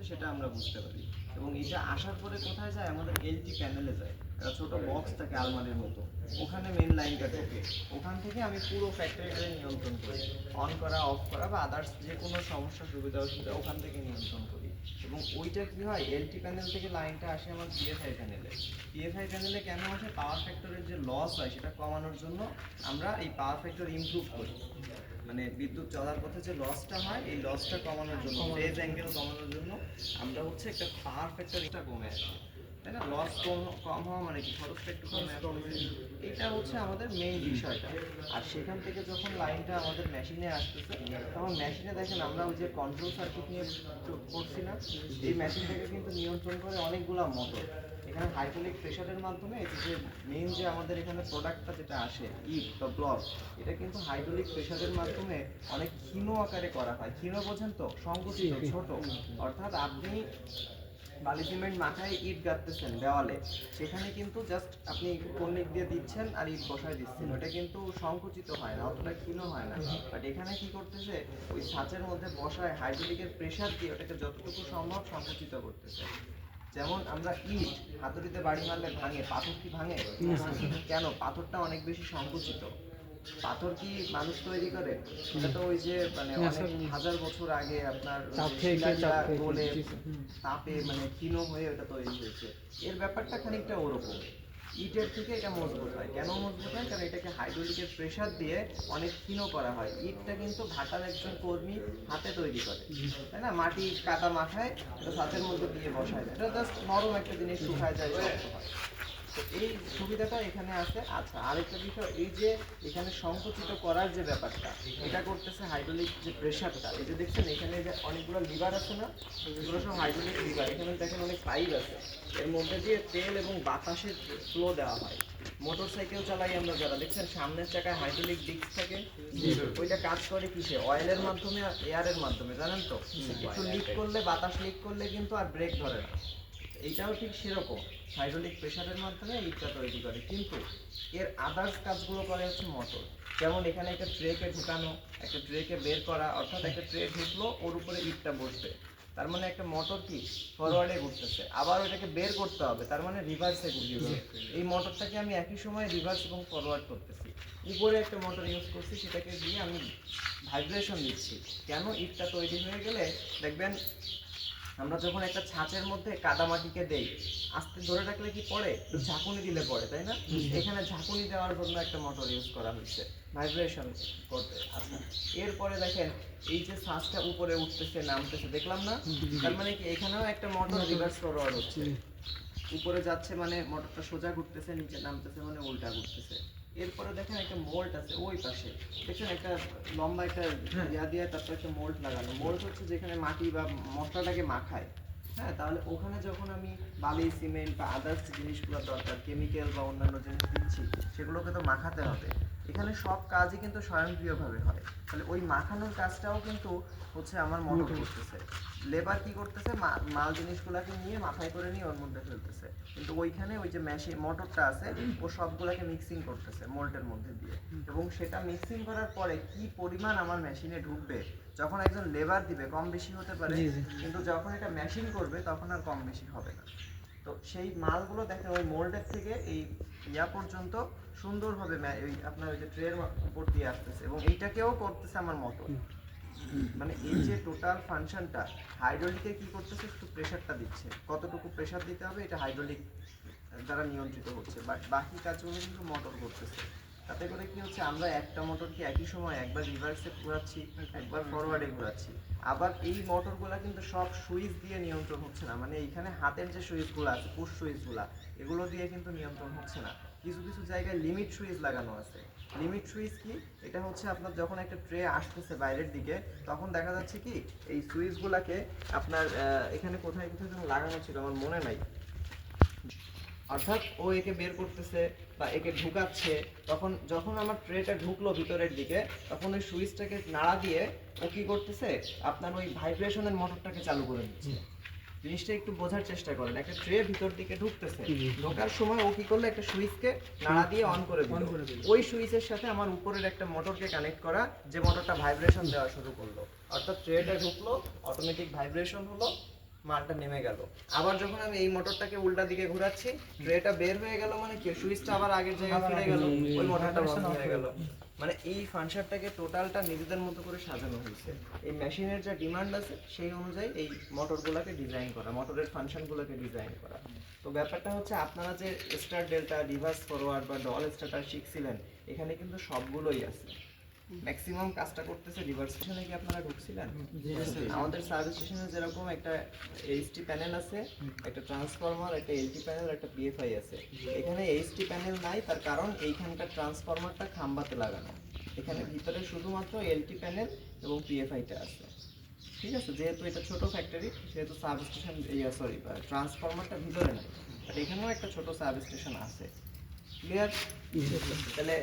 সেটা আমরা বুঝতে পারি। এবং এটা আসার পরে কোথায় যায়, আমাদের এলটি প্যানেলে যায়, একটা ছোট বক্স থাকে আলমারির মতো, ওখানে মেন লাইনটা ঢোকে। ওখান থেকে আমি পুরো ফ্যাক্টরিটাকে নিয়ন্ত্রণ করি, অন করা অফ করা বা আদার্স যে কোনো সমস্যা সুবিধা অসুবিধা ওখান থেকে নিয়ন্ত্রণ করি। এবং ওইটা কি হয়, এলটি প্যানেল থেকে লাইনটা আসে আমার পিএফআই প্যানেলে। পিএফআই প্যানেলে কেন আসে, পাওয়ার ফ্যাক্টরের যে লস হয় সেটা কমানোর জন্য আমরা এই পাওয়ার ফ্যাক্টর ইমপ্রুভ করি। মানে বিদ্যুৎ চলার পথে যে লসটা হয় এই লসটা কমানোর জন্য, ফেজ অ্যাঙ্গেল কমানোর জন্য আমরা হচ্ছে একটা পাওয়ার ফ্যাক্টরটা কমে আসে, তাই না? লস কম হওয়া মানে কি, খরচটা একটু কমে আসবে, এটা হচ্ছে আমাদের মেইন বিষয়টা। আর সেখান থেকে যখন লাইনটা আমাদের মেশিনে আসতেছে, তখন মেশিনে দেখেন আমরা ওই যে কন্ট্রোল সার্কিট নিয়ে করছি না, এই মেশিনটাকে কিন্তু নিয়ন্ত্রণ করে অনেকগুলো মোটর। এখানে হাইড্রোলিক প্রেসারের মাধ্যমে এই যে মেইন যে আমাদের এখানে প্রোডাক্টটা যেটা আসে ইট বা ব্লক, এটা কিন্তু হাইড্রোলিক প্রেসারের মাধ্যমে অনেক ক্ষীণ আকারে করা হয়। ক্ষীণ বোঝেন তো, সংকুচিত, ছোট। অর্থাৎ আপনি বালি সিমেন্ট মাথায় ইট গাঁথতেছেন দেওয়ালে, সেখানে কিন্তু জাস্ট আপনি কর্নিক দিয়ে দিচ্ছেন আর ইট বসায় দিচ্ছেন, ওটা কিন্তু সংকুচিত হয় না, অতটা ক্ষীণ হয় না। বাট এখানে কি করতেছে, ওই ছাঁচের মধ্যে বসায় হাইড্রোলিকের প্রেসার দিয়ে ওটাকে যতটুকু সম্ভব সংকুচিত করতেছে। যেমন আমরা ইট হাতুড়িতে বাড়ি মারলে ভাঙে, পাথর কি ভাঙে? কেন? পাথরটা অনেক বেশি সংকুচিত। পাথর কি মানুষ তৈরি করে? এটা তো ওই যে মানে অনেক হাজার বছর আগে আপনার শিলাটা গলে তাপে মানে ক্ষীণ হয়ে ওটা তৈরি হয়েছে। এর ব্যাপারটা খানিকটা ওরকম। ইটের থেকে এটা মজবুত হয়। কেন মজবুত হয়? কারণ এটাকে হাইড্রোলিকের প্রেসার দিয়ে অনেক ক্ষীণ করা হয়। ইটটা কিন্তু ভাটার একজন কর্মী হাতে তৈরি করে, তাই না? মাটি কাদা মাখায় এটা ছাদের মধ্যে দিয়ে বসায় দেয়, এটা জাস্ট নরম একটা জিনিস, শুকায় যায়, শক্ত হয়। তো এই সুবিধাটা এখানে আছে। আচ্ছা, আরেকটা বিষয়, এই যে এখানে সংকুচিত করার যে ব্যাপারটা, এটা করতেছে হাইড্রোলিক যে প্রেসারটা। এই যে দেখছেন এখানে যে অনেকগুলো লিভার আছে না, এগুলো সব হাইড্রোলিক লিভার। এখানে দেখেন অনেক পাইপ আছে, এর মধ্যে দিয়ে তেল এবং বাতাসের ফ্লো দেওয়া হয়। মোটর সাইকেল চালাই আমরা যারা, দেখছেন সামনের চাকায় হাইড্রোলিক ডিস্ক থাকে, ওইটা কাজ করে কিসে? অয়েলের মাধ্যমে আর এয়ারের মাধ্যমে, জানেন তো? একটু লিক করলে, বাতাস লিক করলে কিন্তু আর ব্রেক ধরে না। এইটাও ঠিক সেরকম, হাইড্রোলিক প্রেসারের মাধ্যমে ইটটা তৈরি করে, কিন্তু এর আদার্স কাজগুলো করে হচ্ছে মোটর। যেমন এখানে একটা ট্রেকে ঢুকানো, একটা ট্রেকে বের করা, অর্থাৎ একটা ট্রে ঢুকলো, ওর উপরে ইটটা বসবে, তার মানে একটা মোটর কি ফরওয়ার্ডে ঘুরতেছে, আবার ওটাকে বের করতে হবে, তার মানে রিভার্সে ঘুরতেছে। এই মোটরটাকে আমি একই সময় রিভার্স এবং ফরওয়ার্ড করতেছি। উপরে একটা মোটর ইউজ করছি, সেটাকে দিয়ে আমি ভাইব্রেশন দিচ্ছি। কেন? ইটটা তৈরি হয়ে গেলে দেখবেন আমরা যখন একটা ছাঁচের মধ্যে কাদামাটিকে দেই, আস্তে ধরে রাখলে কি পড়ে? ঝাঁকুনি দিলে পড়ে, তাই না? এখানে ঝাঁকুনি দেওয়ার জন্য একটা মোটর ইউজ করা হয়েছে, ভাইব্রেশন করতে। আচ্ছা, এরপরে দেখেন এই যে ছাঁচটা উপরে উঠতেছে নামতেছে, দেখলাম না? তার মানে কি এখানেও একটা মোটর রিভার্স ফরওয়ার্ড হচ্ছে, উপরে যাচ্ছে মানে মোটরটা সোজা ঘুরতেছে, নিচে নামতেছে মানে উল্টা ঘুরতেছে। এরপরে দেখেন একটা মোল্ড আছে ওই পাশে, দেখছেন একটা লম্বা একটা ইয়া দিয়ে তারপর একটা মোল্ড লাগানো। মোল্ড হচ্ছে যেখানে মাটি বা মশলাটাকে মাখায়। হ্যাঁ, তাহলে ওখানে যখন আমি বালি সিমেন্ট বা আদার্স জিনিসগুলো দরকার, কেমিক্যাল বা অন্যান্য জিনিস দিচ্ছি, সেগুলোকে তো মাখাতে হবে। এখানে সব কাজই কিন্তু স্বয়ংক্রিয়ভাবে হয়। তাহলে ওই মাখানোর কাজটাও কিন্তু হচ্ছে আমার মোটর করতেছে। লেবার কি করতেছে, মাল জিনিসগুলোকে নিয়ে মাথায় করে নিয়ে ওর মধ্যে ফেলতেছে, কিন্তু ওইখানে ওই যে মেশিন মোটরটা আছে ও সবগুলোকে মিক্সিং করতেছে মোল্ডের মধ্যে দিয়ে। এবং সেটা মিক্সিং করার পরে কি পরিমাণ আমার মেশিনে ঢুকবে, যখন একজন লেবার দিবে কম বেশি হতে পারে, কিন্তু যখন এটা মেশিন করবে তখন আর কম বেশি হবে না। তো সেই মালগুলো দেখেন ওই মোল্ডের থেকে এই ইয়া পর্যন্ত সুন্দরভাবে ওই আপনার ওই যে ট্রের উপর দিয়ে আসতেছে, এবং এইটাকেও করতেছে আমার মোটর। মানে এই যে টোটাল ফাংশনটা হাইড্রোলিকে কি করতেছে, শুধু প্রেসারটা দিচ্ছে, কতটুকু প্রেসার দিতে হবে এটা হাইড্রোলিক দ্বারা নিয়ন্ত্রিত হচ্ছে, বাট বাকি কাজগুলো কিন্তু মোটর করতেছে। তাতে করে কি হচ্ছে, আমরা একটা মোটরকে একই সময় একবার রিভার্সে ঘোরাচ্ছি, একবার ফরওয়ার্ডে ঘোরাচ্ছি। আবার এই মোটরগুলা কিন্তু সব সুইচ দিয়ে নিয়ন্ত্রণ হচ্ছে না, মানে এইখানে হাতের যে সুইচগুলো আছে, পুশ সুইচগুলা, এগুলো দিয়ে কিন্তু নিয়ন্ত্রণ হচ্ছে না। কিছু কিছু জায়গায় লিমিট সুইচ লাগানো আছে। লিমিট সুইচ কি? এটা হচ্ছে আপনার যখন একটা ট্রে আসতেছে বাইরের দিকে, তখন দেখা যাচ্ছে কি এই সুইচগুলাকে আপনার এখানে কোথায় কোথায় যেন লাগানো ছিল, আমার মনে নাই। অর্থাৎ ও একে বের করতেছে বা একে ঢুকাচ্ছে, তখন যখন আমার ট্রেটা ঢুকলো ভিতরের দিকে, তখন ওই সুইচটাকে নাড়া দিয়ে ও কি করতেছে, আপনার ওই ভাইব্রেশনের মোটরটাকে চালু করে দিচ্ছে। জিনিসটা একটু বোঝার চেষ্টা করেন, একটা ট্রে ভিতর দিকে ঢুকতেছে, ঢোকার সময় ও কি করলো, একটা সুইচকে নাড়া দিয়ে অন করে দিল। ওই সুইচের সাথে আমার উপরের একটা মোটরকে কানেক্ট করা, যে মোটরটা ভাইব্রেশন দেওয়া শুরু করলো, অর্থাৎ ট্রেটা ঢুকলো, অটোমেটিক ভাইব্রেশন হলো, মালটা নেমে গেল। আবার যখন আমি এই মোটরটাকে উল্টা দিকে ঘোরাচ্ছি, ট্রেটা বের হয়ে গেল, মানে কি সুইচটা আবার আগের জায়গায় ফিরে গেল, ওই মোটরটা বন্ধ হয়ে গেল। মানে এই ফাংশনটাকে টোটালটা নিজেদের মতো করে সাজানো হয়েছে। এই মেশিনের যা ডিমান্ড আছে সেই অনুযায়ী এই মোটরগুলোকে ডিজাইন করা, মোটরের ফাংশনগুলোকে ডিজাইন করা। তো ব্যাপারটা হচ্ছে আপনারা যে স্টার ডেল্টা, রিভার্স ফরওয়ার্ড বা ডল স্টার্টার শিখছিলেন, এখানে কিন্তু সবগুলোই আছে। ম্যাক্সিমাম কাজটা করতেছে রিভার্স স্টেশনে। কি আপনারা ঢুকছিলেন? আমাদের সার্ভিস স্টেশনে যেরকম একটা এইচটি প্যানেল আছে, একটা ট্রান্সফরমার, একটা এলটি প্যানেল, একটা পিএফআই আছে। এখানে এইচটি প্যানেল নাই, তার কারণ এইখানকার ট্রান্সফরমারটা খাম্বাতে লাগানো। এখানে ভিতরে শুধুমাত্র এলটি প্যানেল এবং পিএফআইটা আছে। ঠিক আছে, যেহেতু এটা ছোট ফ্যাক্টরি, সেহেতু সার্ভিস স্টেশন, সরি, ট্রান্সফরমারটা ভিতরে নাই, বাট এখানেও একটা ছোট সার্ভিস স্টেশন আছে। ক্লিয়ার? তাহলে